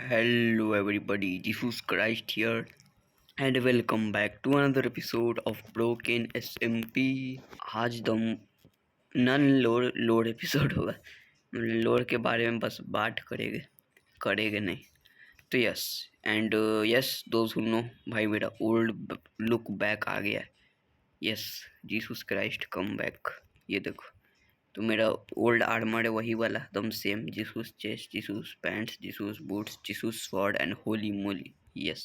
Hello, everybody. Jesus Christ here, and welcome back to another episode of Broken SMP. आज दम none load episode होगा। Load के बारे में बस बात करेंगे नहीं तो यस एंड यस दोस्त सुनो भाई, मेरा ओल्ड लुक बैक आ गया है। Yes, Jesus Christ come back. ये देखो, तो मेरा ओल्ड आर्मर है वही वाला एकदम same. Jesus chest, Jesus pants, Jesus boots, Jesus sword and holy moly. Yes,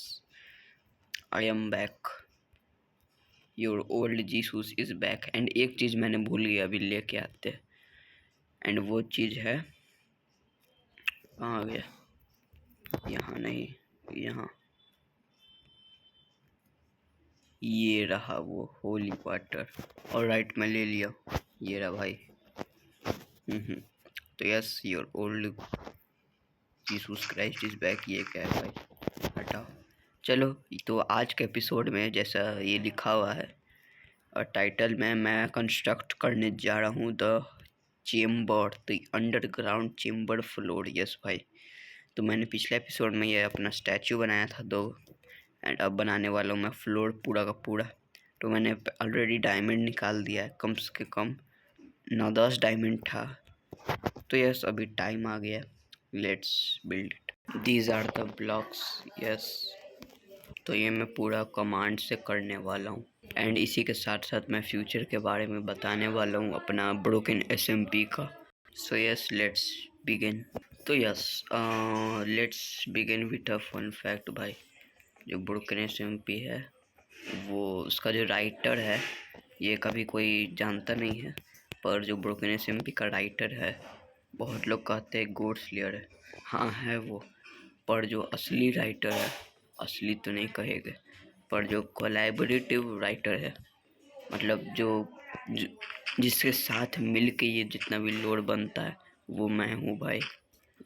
I am back. Your old Jesus is back. And एक चीज़ मैंने भूल गया, अभी लेके आते हैं। एंड वो चीज़ है, कहाँ आ गया? यहाँ नहीं, यहाँ। ये रहा वो होली वाटर। और राइट, मैं ले लिया। ये रहा भाई। तो yes, your old Jesus Christ is back. ये क्या है भाई? हटाओ। चलो, तो आज के एपिसोड में जैसा ये लिखा हुआ है और टाइटल में, मैं कंस्ट्रक्ट करने जा रहा हूँ the chamber, the underground chamber floor. Yes भाई, तो मैंने पिछले एपिसोड में ये अपना स्टैचू बनाया था 2, एंड अब बनाने वाला हूँ मैं फ्लोर पूरा का पूरा। तो मैंने ऑलरेडी डायमंड निकाल दिया है, कम से कम 9-10 डायमंड था। तो यस, अभी टाइम आ गया, let's build it. These are the blocks. Yes, तो ये मैं पूरा कमांड से करने वाला हूँ। एंड इसी के साथ साथ मैं फ्यूचर के बारे में बताने वाला हूँ, अपना ब्रोकन एसएमपी का। So yes, let's begin. तो yes, let's begin with a fun fact भाई। जो ब्रोकन एसएमपी है, वो उसका जो राइटर है, ये कभी कोई जानता नहीं है, पर जो ब्रोकन एसएमपी का राइटर है, बहुत लोग कहते हैं गोड स्लेयर है। हाँ है वो, पर जो असली राइटर है, असली तो नहीं कहेंगे, पर जो कोलैबोरेटिव राइटर है, मतलब जिसके साथ मिल के ये जितना भी लोड बनता है, वो मैं हूँ भाई।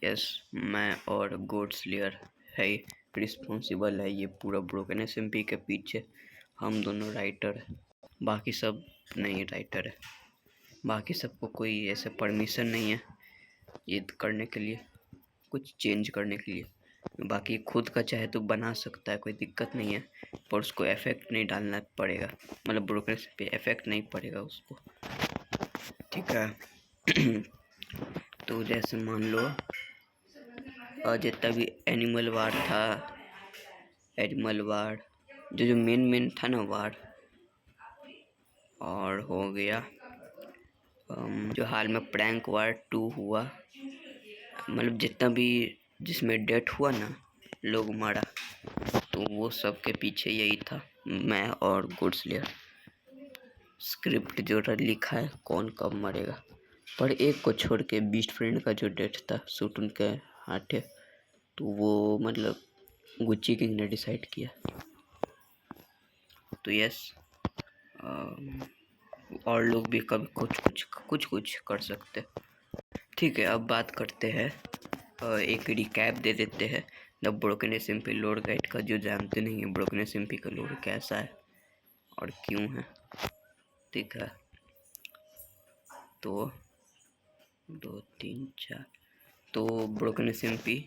यस, मैं और गोड स्लेयर है रिस्पॉन्सिबल है ये पूरा ब्रोकन एसएमपी के पीछे। हम दोनों राइटर है, बाकी सब नहीं राइटर है। बाकी सबको कोई ऐसे परमिशन नहीं है ये करने के लिए, कुछ चेंज करने के लिए। बाकी खुद का चाहे तो बना सकता है, कोई दिक्कत नहीं है, पर उसको इफेक्ट नहीं डालना पड़ेगा, मतलब ब्रोकरेज पे इफेक्ट नहीं पड़ेगा उसको, ठीक है। तो जैसे मान लो जितना भी एनिमल वार था, एनिमल वार जो मेन था ना वार, और हो गया जो हाल में प्रैंक वार 2 हुआ, मतलब जितना भी जिसमें डेथ हुआ ना, लोग मारा, तो वो सब के पीछे यही था, मैं और गुड स्लेयर। स्क्रिप्ट जो लिखा है कौन कब मरेगा, पर एक को छोड़ के बीस्ट फ्रेंड का जो डेथ था शूट उनके हाथे, तो वो मतलब गुच्ची किंग ने डिसाइड किया। तो यस, और लोग भी कभी कुछ कर सकते। ठीक है, अब बात करते हैं, एक रिकैप दे देते हैं the broken SMP load guide का। जो जानते नहीं है ब्रोकन एसएमपी का लोड कैसा है और क्यों है, ठीक है। तो 2 3 4, तो ब्रोकन एसएमपी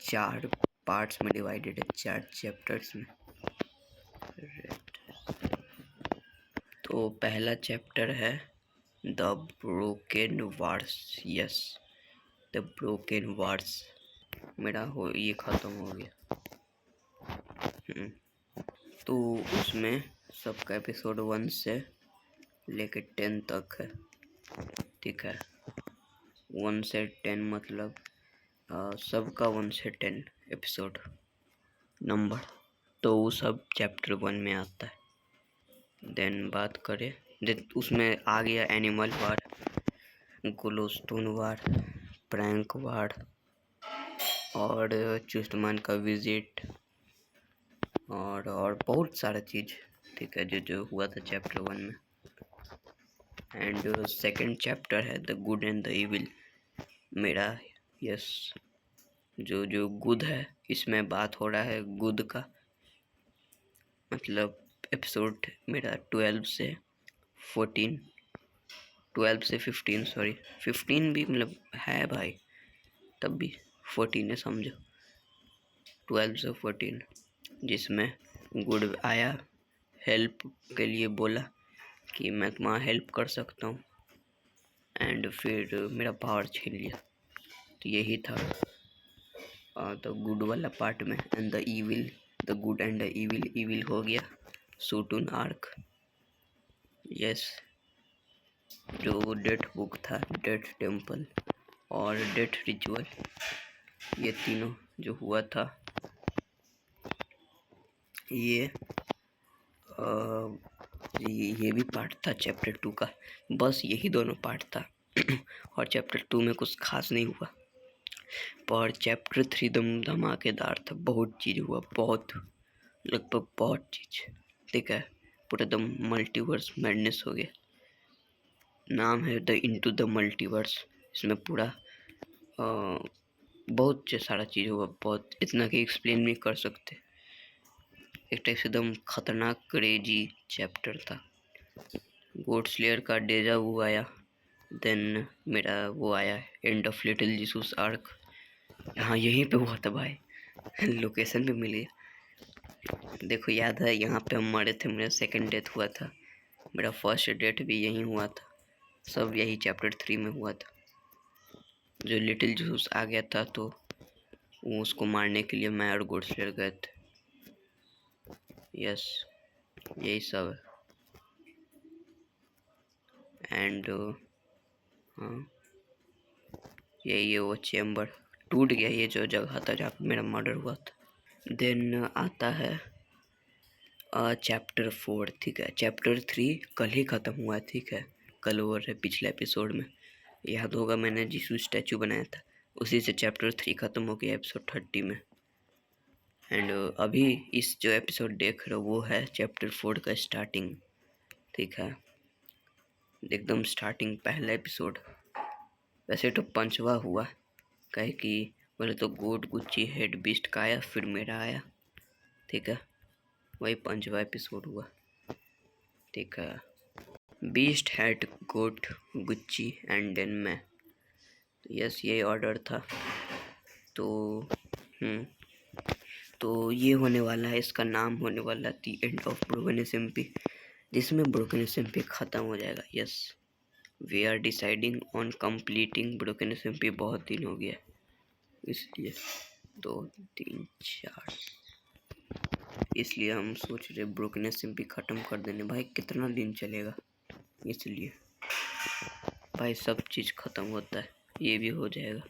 4 पार्ट्स में डिवाइडेड है, 4 चैप्टर्स में। तो पहला चैप्टर है the broken wars. Yes, the broken wars. मेरा हो ये ख़त्म हो गया। तो उसमें सबका एपिसोड 1 से लेके 10 तक है, ठीक है। 1 से 10 मतलब सबका 1 से 10 एपिसोड नंबर, तो वो सब चैप्टर 1 में आता है। देन बात करें, उसमें आ गया एनिमल वार, ग्लोस्टोन वार, प्रैंक वार, और चुस्तमान का विजिट, और बहुत सारा चीज़, ठीक है, जो हुआ था चैप्टर 1 में। एंड सेकंड चैप्टर है the good and the evil मेरा। यस, जो गुड है, इसमें बात हो रहा है गुड का, मतलब एपिसोड मेरा 12 से 14, 12 से 15, सॉरी 15 भी मतलब है भाई, तब भी 14 है समझो, 12 से 14, जिसमें गुड आया, हेल्प के लिए बोला कि मैं तुम्हारा हेल्प कर सकता हूँ, एंड फिर मेरा पावर छीन लिया। तो यही था तो गुड वाला पार्ट में, and the evil, the good and the evil, evil हो गया सूटून आर्क। यस, जो डेथ बुक था, डेथ टेम्पल और डेथ रिचुअल, ये तीनों जो हुआ था, ये ये भी पार्ट था चैप्टर 2 का। बस यही दोनों पार्ट था और चैप्टर 2 में कुछ खास नहीं हुआ, पर चैप्टर 3 दम धमाकेदार था। बहुत चीज़ हुआ, बहुत, लगभग बहुत चीज़, ठीक है। पूरा दम मल्टीवर्स मैडनेस हो गया। नाम है द इनटू द मल्टीवर्स। इसमें पूरा बहुत सारा चीज़ हुआ, बहुत, इतना कि एक्सप्लेन नहीं कर सकते। एक टाइप से एकदम खतरनाक क्रेजी चैप्टर था। गॉड स्लेयर का डेजा वो आया, देन मेरा वो आया end of little Jesus arc. हाँ, यहीं पे हुआ था भाई लोकेशन पे मिल गया। देखो याद है, यहाँ पे हम मरे थे, मेरा सेकंड डेथ हुआ था, मेरा फर्स्ट डेथ भी यहीं हुआ था, सब यही चैप्टर 3 में हुआ था। जो लिटिल जीसस आ गया था तो उसको मारने के लिए मैं और गॉड स्लेयर गए थे। यस, यही सब है। एंड हाँ, यही है वो चैम्बर, टूट गया ये जो जगह था जहाँ पे मेरा मर्डर हुआ था। देन आता है चैप्टर 4, ठीक है। चैप्टर 3 कल ही ख़त्म हुआ, ठीक है, कल वो है पिछले एपिसोड में, याद होगा मैंने जीसू स्टैचू बनाया था, उसी से चैप्टर 3 ख़त्म हो गया एपिसोड 30 में। एंड अभी इस जो एपिसोड देख रहे हो वो है चैप्टर 4 का स्टार्टिंग, ठीक है, एकदम स्टार्टिंग पहला एपिसोड। वैसे तो 5वां हुआ, कहे कि पहले तो गोट गुच्ची हेड बीस्ट का आया, फिर मेरा आया, ठीक है, वही 5वां एपिसोड हुआ, ठीक है। Beast head, goat, Gucci and then मैं, तो यस यही ऑर्डर था। तो तो ये होने वाला है, इसका नाम होने वाला the end of broken SMP, जिसमें ब्रोकन एसएमपी ख़त्म हो जाएगा। Yes, we are deciding on completing broken SMP. बहुत दिन हो गया इसलिए, 2 3 4, इसलिए हम सोच रहे ब्रोकन एसएमपी ख़त्म कर देने। भाई कितना दिन चलेगा, इसलिए भाई सब चीज़ ख़त्म होता है, ये भी हो जाएगा।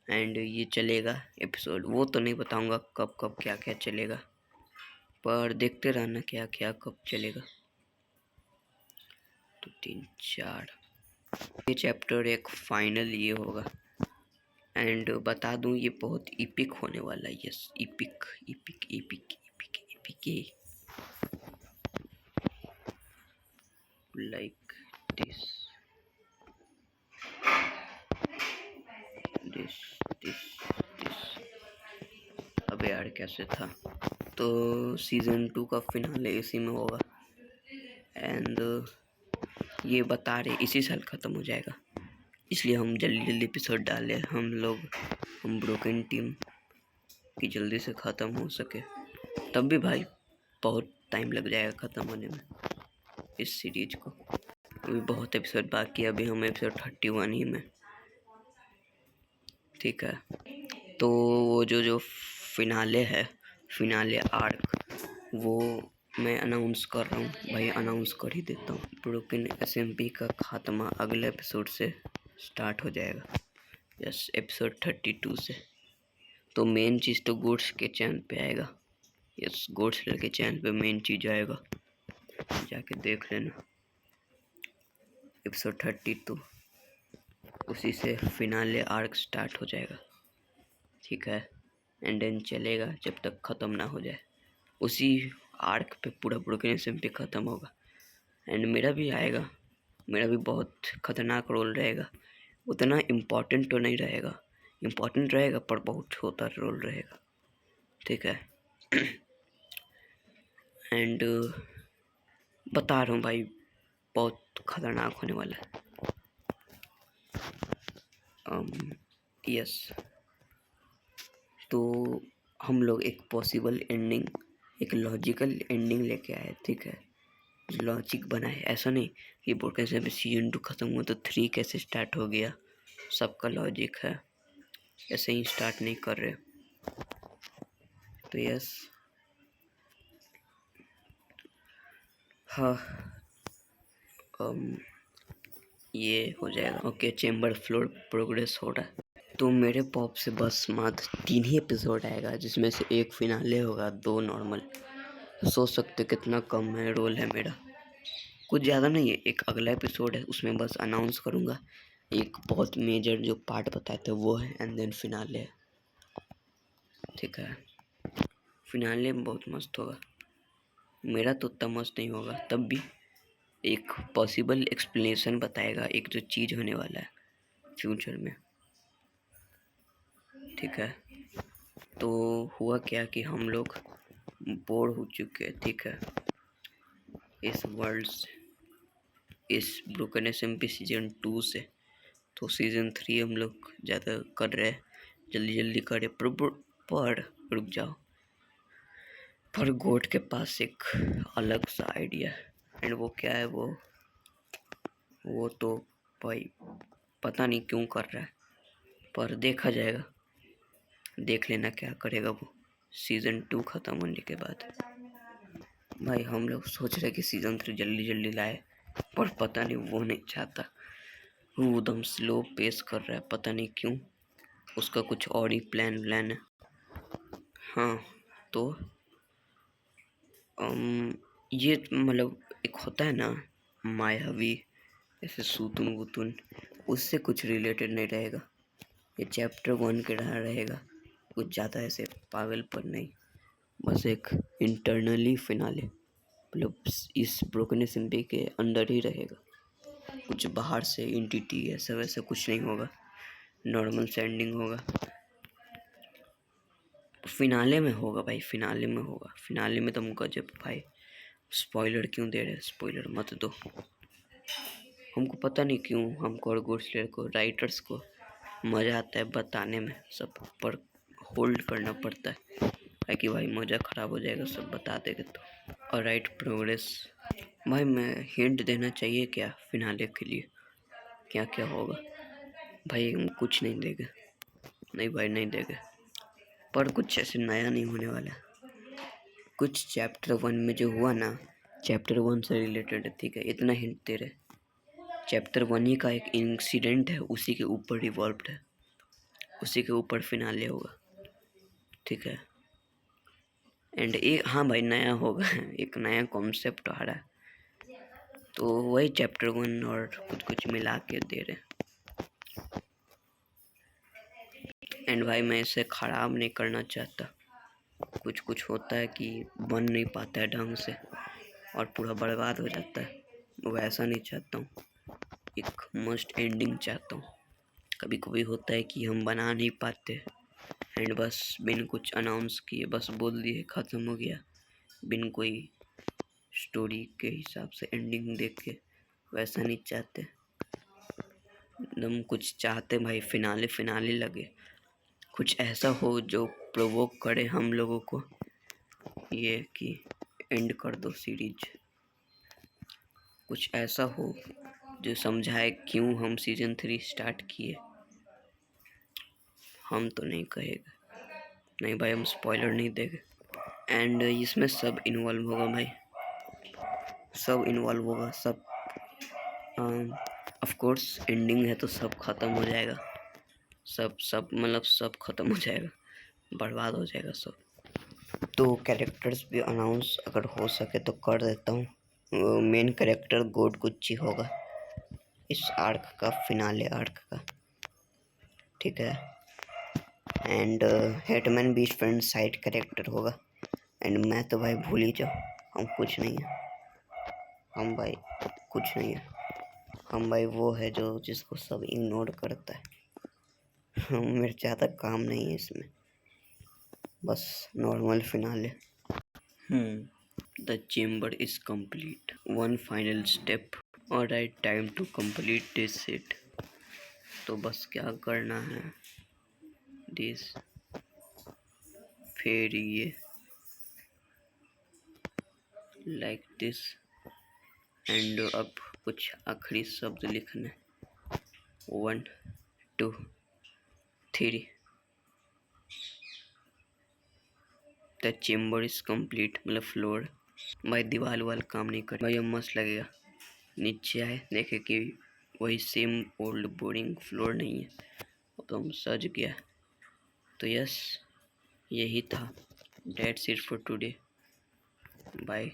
एंड ये चलेगा एपिसोड, वो तो नहीं बताऊंगा कब कब क्या क्या चलेगा, पर देखते रहना क्या क्या कब चलेगा। तो 3 4, ये चैप्टर एक फाइनल ये होगा। एंड बता दूं ये बहुत इपिक होने वाला है। Yes, EPIC EPIC EPIC EPIC EPIC, like this this this this. अबे यार कैसे था। तो सीज़न 2 का फिनाले इसी में होगा। एंड ये बता रहे इसी साल ख़त्म हो जाएगा, इसलिए हम जल्दी जल्दी एपिसोड डाले हम लोग, हम ब्रोकन टीम की जल्दी से ख़त्म हो सके। तब भी भाई बहुत टाइम लग जाएगा ख़त्म होने में इस सीरीज को, अभी बहुत एपिसोड बाकी है, अभी हम एपिसोड 31 ही में, ठीक है। तो वो जो फिनाले है, फिनाले आर्क, वो मैं अनाउंस कर रहा हूँ भाई, अनाउंस कर ही देता हूँ। ब्रोकन एसएमपी का खात्मा अगले एपिसोड से स्टार्ट हो जाएगा। यस, एपिसोड 32 से। तो मेन चीज़ तो गोड्स के चैनल पे आएगा। यस, गोड्स के चैनल पे मेन चीज़ आएगा, जाके देख लेना एपिसोड 32, उसी से फिनाले आर्क स्टार्ट हो जाएगा, ठीक है। एंड देन चलेगा जब तक ख़त्म ना हो जाए, उसी आर्क पे पूरा ब्रोकन एसएमपी ख़त्म होगा। एंड मेरा भी आएगा, मेरा भी बहुत ख़तरनाक रोल रहेगा, उतना इम्पोर्टेंट तो नहीं रहेगा, इम्पोर्टेंट रहेगा पर बहुत छोटा रोल रहेगा, ठीक है। एंड बता रहा हूँ भाई, बहुत ख़तरनाक होने वाला है। यस, तो हम लोग एक पॉसिबल एंडिंग, एक लॉजिकल एंडिंग लेके आए, ठीक है। लॉजिक बनाए, ऐसा नहीं कि बोल कैसे भी सीजन 2 ख़त्म हुआ तो 3 कैसे स्टार्ट हो गया। सबका लॉजिक है, ऐसे ही स्टार्ट नहीं कर रहे। तो यस, हाँ, ये हो जाएगा। ओके, चेम्बर फ्लोर प्रोग्रेस हो रहा है। तो मेरे पॉप से बस मात्र 3 ही एपिसोड आएगा, जिसमें से एक फिनाले होगा, 2 नॉर्मल। सोच सकते कितना कम है रोल है मेरा, कुछ ज़्यादा नहीं है। एक अगला एपिसोड है, उसमें बस अनाउंस करूँगा, एक बहुत मेजर जो पार्ट बताए थे वो है, एंड देन फिनाले है, ठीक है। फिनाले में बहुत मस्त होगा, मेरा तो उतना मस्त नहीं होगा, तब भी एक पॉसिबल एक्सप्लेनेशन बताएगा, एक जो चीज़ होने वाला है फ्यूचर में, ठीक है। तो हुआ क्या कि हम लोग बोर हो चुके हैं, ठीक है, इस वर्ल्ड से, इस ब्रोकन एसएमपी सीजन 2 से। तो सीजन 3 हम लोग ज़्यादा कर रहे हैं, जल्दी जल्दी करे। पर रुक जाओ, पर गोट के पास एक अलग सा आइडिया है, एंड वो क्या है, वो तो भाई पता नहीं क्यों कर रहा है, पर देखा जाएगा, देख लेना क्या करेगा वो सीज़न 2 ख़त्म होने के बाद। भाई हम लोग सोच रहे कि सीज़न 3 जल्दी जल्दी लाए, पर पता नहीं वो नहीं चाहता, वो एकदम स्लो पेस कर रहा है, पता नहीं क्यों, उसका कुछ और ही प्लान है। हाँ, तो ये मतलब एक होता है ना मायावी, ऐसे सुतुन वुतुन, उससे कुछ रिलेटेड नहीं रहेगा। ये चैप्टर 1 के रहेगा, कुछ ज़्यादा ऐसे पागलपन नहीं, बस एक इंटरनली फिनाले, मतलब इस ब्रोकन एसएमपी के अंदर ही रहेगा, कुछ बाहर से एंटिटी ऐसा वैसा कुछ नहीं होगा, नॉर्मल से एंडिंग होगा। फिनाले में होगा भाई, फिनाले में होगा, फिनाले में तुम गजब भाई। स्पॉइलर क्यों दे रहे, स्पॉइलर मत दो, हमको पता नहीं क्यों, हमको और गोडस्लेयर को, राइटर्स को मज़ा आता है बताने में सब, पर होल्ड करना पड़ता है कि भाई मज़ा ख़राब हो जाएगा सब बता देंगे तो। और राइट प्रोग्रेस, भाई मैं हिंट देना चाहिए क्या फिनाले के लिए, क्या क्या होगा? भाई हम कुछ नहीं देंगे, नहीं भाई नहीं देंगे, पर कुछ ऐसे नया नहीं होने वाला। कुछ चैप्टर 1 में जो हुआ ना, चैप्टर 1 से रिलेटेड है, ठीक है, इतना हिंट दे रहे। चैप्टर 1 ही का एक इंसिडेंट है, उसी के ऊपर रिवॉल्व्ड है, उसी के ऊपर फिनाले होगा, ठीक है। एंड एक, हाँ भाई नया होगा एक नया कॉन्सेप्ट आ रहा है, तो वही चैप्टर 1 और कुछ कुछ मिला के दे रहे। एंड भाई मैं इसे ख़राब नहीं करना चाहता, कुछ कुछ होता है कि बन नहीं पाता है ढंग से और पूरा बर्बाद हो जाता है, वो ऐसा नहीं चाहता हूँ, एक मस्ट एंडिंग चाहता हूँ। कभी कभी होता है कि हम बना नहीं पाते एंड बस बिन कुछ अनाउंस किए बस बोल दिए ख़त्म हो गया, बिन कोई स्टोरी के हिसाब से एंडिंग देख के, वैसा नहीं चाहते, एकदम कुछ चाहते भाई फिनाले फिनाले लगे, कुछ ऐसा हो जो प्रोवोक करे हम लोगों को, ये कि एंड कर दो सीरीज, कुछ ऐसा हो जो समझाए क्यों हम सीजन 3 स्टार्ट किए। हम तो नहीं कहेगा, नहीं भाई हम स्पॉइलर नहीं देंगे, एंड इसमें सब इन्वॉल्व होगा भाई, सब इन्वॉल्व होगा सब। ऑफ कोर्स एंडिंग है तो सब ख़त्म हो जाएगा, सब सब मतलब सब ख़त्म हो जाएगा, बर्बाद हो जाएगा सब। तो कैरेक्टर्स भी अनाउंस अगर हो सके तो कर देता हूँ। मेन कैरेक्टर गोड गुच्ची होगा इस आर्क का, फिनाले आर्क का, ठीक है। And Hetman beast friend side character होगा, एंड मैं तो भाई भूल ही जाओ, हम कुछ नहीं है, हम भाई कुछ नहीं है, हम भाई वो है जो जिसको सब इग्नोर करता है, हम मेरे ज़्यादा काम नहीं है इसमें, बस normal finale. The chamber is complete, one final step, alright time to complete this set. तो बस क्या करना है, दिस, फिर ये लाइक दिस, एंड अब कुछ आखिरी शब्द लिखना है। 1 2 3। द चेम्बर इज कंप्लीट, मतलब फ्लोर। भाई दीवार वाल काम नहीं कर भाई, अब मस्त लगेगा। नीचे आए देखे कि वही सेम ओल्ड बोरिंग फ्लोर नहीं है, तो हम सज गया। तो यस, यही था। That's it for today. Bye,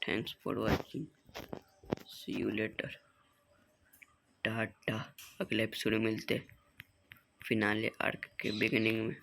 thanks for watching, see you later, tata. अगले एपिसोड में मिलते, फिनाले आर्क के बिगिनिंग में।